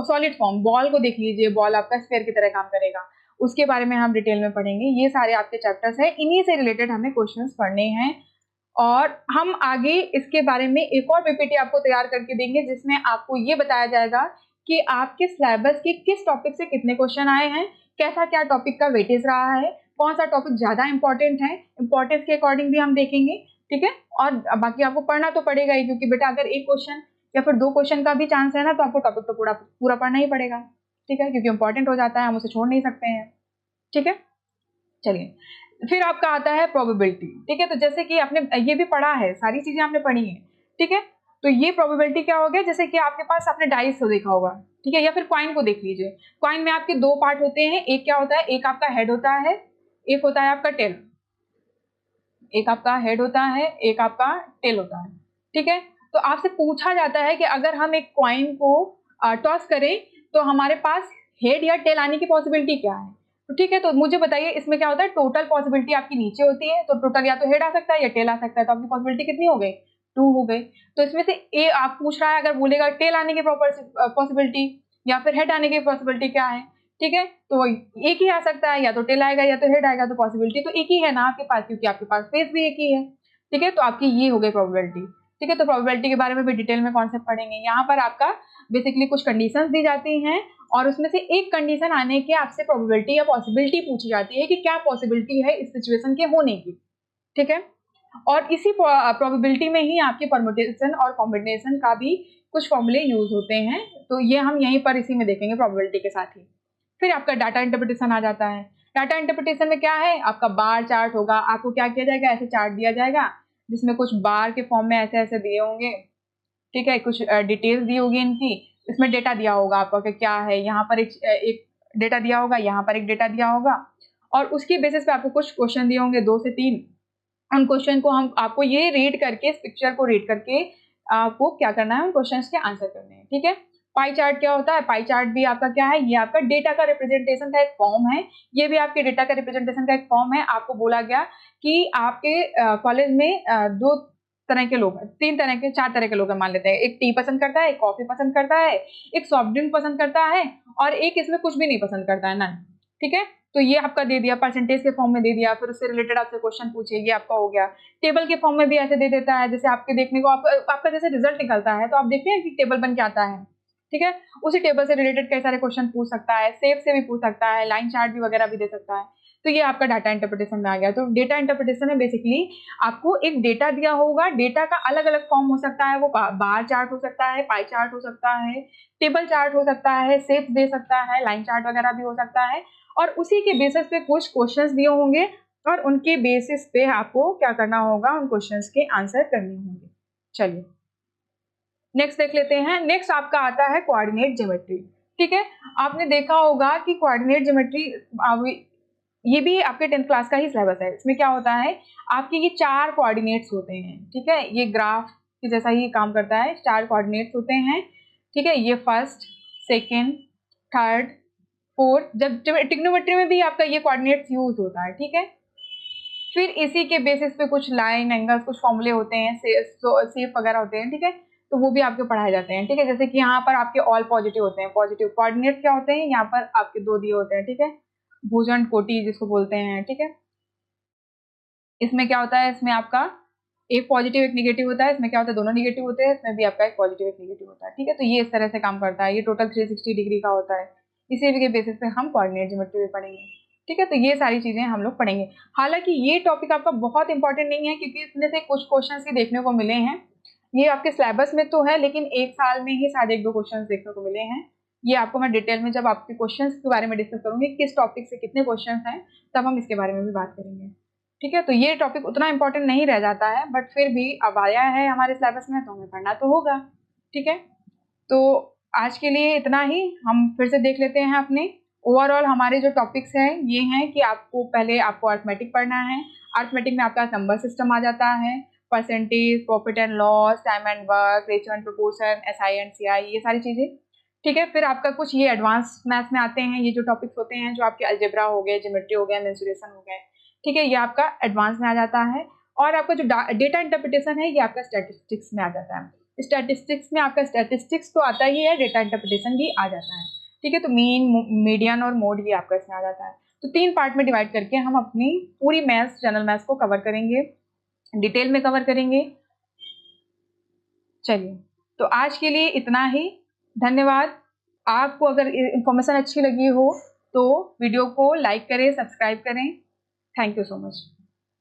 सॉलिड फॉर्म, बॉल को देख लीजिए, बॉल आपका स्फेयर की तरह काम करेगा, उसके बारे में हम डिटेल में पढ़ेंगे। ये सारे आपके चैप्टर्स हैं, इन्हीं से रिलेटेड हमें क्वेश्चंस पढ़ने हैं, और हम आगे इसके बारे में एक और पीपीटी आपको तैयार करके देंगे, जिसमें आपको ये बताया जाएगा कि आपके सिलेबस के किस टॉपिक से कितने क्वेश्चन आए हैं, कैसा क्या टॉपिक का वेटेज रहा है, कौन सा टॉपिक ज्यादा इंपॉर्टेंट है, इंपॉर्टेंस के अकॉर्डिंग भी हम देखेंगे, ठीक है। और बाकी आपको पढ़ना तो पड़ेगा ही, क्योंकि बेटा अगर एक क्वेश्चन या फिर दो क्वेश्चन का भी चांस है ना, तो आपको टॉपिक तो पूरा पूरा पढ़ना ही पड़ेगा, ठीक है, क्योंकि इंपॉर्टेंट हो जाता है, हम उसे छोड़ नहीं सकते हैं, ठीक है। चलिए, फिर आपका आता है प्रोबेबिलिटी, ठीक है। तो जैसे कि आपने ये भी पढ़ा है, सारी चीजें आपने पढ़ी हैं, ठीक है। तो ये प्रोबेबिलिटी क्या हो गया, जैसे कि आपके पास आपने डाइस को देखा होगा, ठीक है, या फिर कॉइन को देख लीजिए। कॉइन में आपके दो पार्ट होते हैं, एक क्या होता है, एक आपका हेड होता है, एक होता है आपका टेल, एक आपका हेड होता है, एक आपका टेल होता है, ठीक है। तो आपसे पूछा जाता है कि अगर हम एक कॉइन को टॉस करें तो हमारे पास हेड या टेल आने की पॉसिबिलिटी क्या है, तो ठीक है। तो मुझे बताइए इसमें क्या होता है, टोटल पॉसिबिलिटी आपकी नीचे होती है, तो टोटल या तो हेड आ सकता है या टेल आ सकता है, तो आपकी पॉसिबिलिटी कितनी हो गई, 2 हो गई। तो इसमें से ए आप पूछ रहा है, अगर बोलेगा टेल आने की पॉसिबिलिटी या फिर हेड आने की पॉसिबिलिटी क्या है, ठीक है, तो एक ही आ सकता है, या तो टेल आएगा या तो हेड आएगा, तो पॉसिबिलिटी तो एक ही है ना आपके पास, क्योंकि आपके पास फेस भी एक ही है, ठीक है। तो आपकी ये हो गई प्रोबेबिलिटी, ठीक है। तो प्रोबेबिलिटी के बारे में भी डिटेल में कॉन्सेप्ट पढ़ेंगे। यहाँ पर आपका बेसिकली कुछ कंडीशंस दी जाती हैं, और उसमें से एक कंडीशन आने की आपसे प्रोबेबिलिटी या पॉसिबिलिटी पूछी जाती है कि क्या पॉसिबिलिटी है इस सिचुएशन के होने की, ठीक है। और इसी प्रोबेबिलिटी में ही आपके परम्यूटेशन और कॉम्बिनेशन का भी कुछ फॉर्मूले यूज होते हैं, तो ये हम यहीं पर इसी में देखेंगे प्रोबेबिलिटी के साथ ही। फिर आपका डाटा इंटरप्रिटेशन आ जाता है। डाटा इंटरप्रिटेशन में क्या है, आपका बार चार्ट होगा, आपको क्या किया जाएगा, ऐसे चार्ट दिया जाएगा जिसमें कुछ बार के फॉर्म में ऐसे ऐसे दिए होंगे, ठीक है, कुछ डिटेल्स दी होगी इनकी, इसमें डेटा दिया होगा आपका कि क्या है, यहाँ पर एक डेटा दिया होगा, यहाँ पर एक डेटा दिया होगा, और उसकी बेसिस पे आपको कुछ क्वेश्चन दिए होंगे 2 से 3, उन क्वेश्चन को हम आपको ये रीड करके, इस पिक्चर को रीड करके आपको क्या करना है, उन क्वेश्चंस के आंसर करने हैं, ठीक है। पाई चार्ट क्या होता है, पाई चार्ट भी आपका क्या है, ये आपका डेटा का रिप्रेजेंटेशन का एक फॉर्म है, ये भी आपके डेटा का रिप्रेजेंटेशन का एक फॉर्म है। आपको बोला गया कि आपके कॉलेज में 2 तरह के लोग हैं, 3 तरह के, 4 तरह के लोग हैं मान लेते हैं, एक टी पसंद करता है, एक कॉफी पसंद करता है, एक सॉफ्ट ड्रिंक पसंद करता है, और एक इसमें कुछ भी नहीं पसंद करता है, नन, ठीक है। तो ये आपका दे दिया, परसेंटेज के फॉर्म में दे दिया, फिर उससे रिलेटेड आपसे क्वेश्चन पूछे, ये आपका हो गया। टेबल के फॉर्म में भी ऐसे दे देता है, जैसे आपके देखने को आपका जैसे रिजल्ट निकलता है तो आप देखते हैं कि टेबल बन के आता है, ठीक है। उसी टेबल से रिलेटेड कई सारे क्वेश्चन पूछ सकता है, सेप से भी पूछ सकता है, लाइन चार्ट भी वगैरह भी दे सकता है। तो ये आपका डाटा इंटरप्रिटेशन में आ गया। तो डेटा इंटरप्रिटेशन में बेसिकली आपको एक डेटा दिया होगा, डेटा का अलग अलग फॉर्म हो सकता है, वो बार चार्ट हो सकता है, पाई चार्ट हो सकता है, टेबल चार्ट हो सकता है, सेप दे सकता है, लाइन चार्ट वगैरह भी हो सकता है, और उसी के बेसिस पे कुछ क्वेश्चंस दिए होंगे, और उनके बेसिस पे आपको क्या करना होगा, उन क्वेश्चंस के आंसर करने होंगे। चलिए नेक्स्ट देख लेते हैं। नेक्स्ट आपका आता है कोऑर्डिनेट ज्योमेट्री, ठीक है। आपने देखा होगा कि कोऑर्डिनेट ज्योमेट्री ये भी आपके 10th क्लास का ही सिलेबस है। इसमें क्या होता है, आपके ये 4 कोऑर्डिनेट्स होते हैं, ठीक है, ये ग्राफ के जैसा ही काम करता है, 4 कोऑर्डिनेट्स होते हैं, ठीक है। ये फर्स्ट, सेकेंड, थर्ड, फोर्थ, जब ट्रिग्नोमेट्री में भी आपका ये कोऑर्डिनेट्स यूज होता है, ठीक है। फिर इसी के बेसिस पे कुछ लाइन एंगल्स, कुछ फॉर्मूले होते हैं, सेप वगैरह होते हैं, ठीक है, तो वो भी आपके पढ़ाए जाते हैं, ठीक है। जैसे कि यहाँ पर आपके ऑल पॉजिटिव होते हैं, पॉजिटिव कोऑर्डिनेट क्या होते हैं, यहाँ पर आपके 2 दिए होते हैं, ठीक है, भुजन कोटि जिसको बोलते हैं, ठीक है। इसमें क्या होता है, इसमें आपका एक पॉजिटिव एक निगेटिव होता है, इसमें क्या होता है, दोनों निगेटिव होते हैं, इसमें भी आपका एक पॉजिटिव एक निगेटिव होता है, ठीक है। तो ये इस तरह से काम करता है, ये टोटल 360 डिग्री का होता है, इसी के बेसिस पे हम कोऑर्डिनेट ज्योमेट्री भी पढ़ेंगे। ठीक है, तो ये सारी चीजें हम लोग पढ़ेंगे। हालांकि ये टॉपिक आपका बहुत इंपॉर्टेंट नहीं है, क्योंकि इसमें से कुछ क्वेश्चन ही देखने को मिले हैं। ये आपके सिलेबस में तो है, लेकिन एक साल में ही शायद 1-2 क्वेश्चन देखने को मिले हैं। ये आपको मैं डिटेल में जब आपके क्वेश्चंस के बारे में डिस्कस करूंगी, किस टॉपिक से कितने क्वेश्चंस हैं, तब हम इसके बारे में भी बात करेंगे। ठीक है, तो ये टॉपिक उतना इंपॉर्टेंट नहीं रह जाता है, बट फिर भी अब आया है हमारे सिलेबस में तो हमें पढ़ना तो होगा। ठीक है, तो आज के लिए इतना ही। हम फिर से देख लेते हैं अपने ओवरऑल हमारे जो टॉपिक्स हैं। ये हैं कि पहले आपको अर्थमेटिक पढ़ना है। अर्थमेटिक में आपका नंबर सिस्टम आ जाता है, percentage, profit and loss, time and work, ratio and proportion, SI and CI, ये सारी चीजें। ठीक है, फिर आपका कुछ ये एडवांस मैथ्स में आते हैं, ये जो टॉपिक्स होते हैं जो आपके अलजेब्रा हो गए, ज्योमेट्री हो गया, मेंसुरेशन हो गए। ठीक है, ये आपका एडवांस में आ जाता है। और आपका जो डेटा इंटरप्रिटेशन है, ये आपका स्टैटिस्टिक्स में आ जाता है। स्टैटिस्टिक्स में आपका स्टैटिस्टिक्स तो आता ही है, डेटा इंटरप्रिटेशन भी आ जाता है। ठीक है, तो मीन, मीडियन और मोड भी आपका इसमें आ जाता है। तो 3 पार्ट में डिवाइड करके हम अपनी पूरी मैथ्स, जनरल मैथ्स को कवर करेंगे, डिटेल में कवर करेंगे। चलिए, तो आज के लिए इतना ही। धन्यवाद। आपको अगर इंफॉर्मेशन अच्छी लगी हो तो वीडियो को लाइक करें, सब्सक्राइब करें। Thank you so much.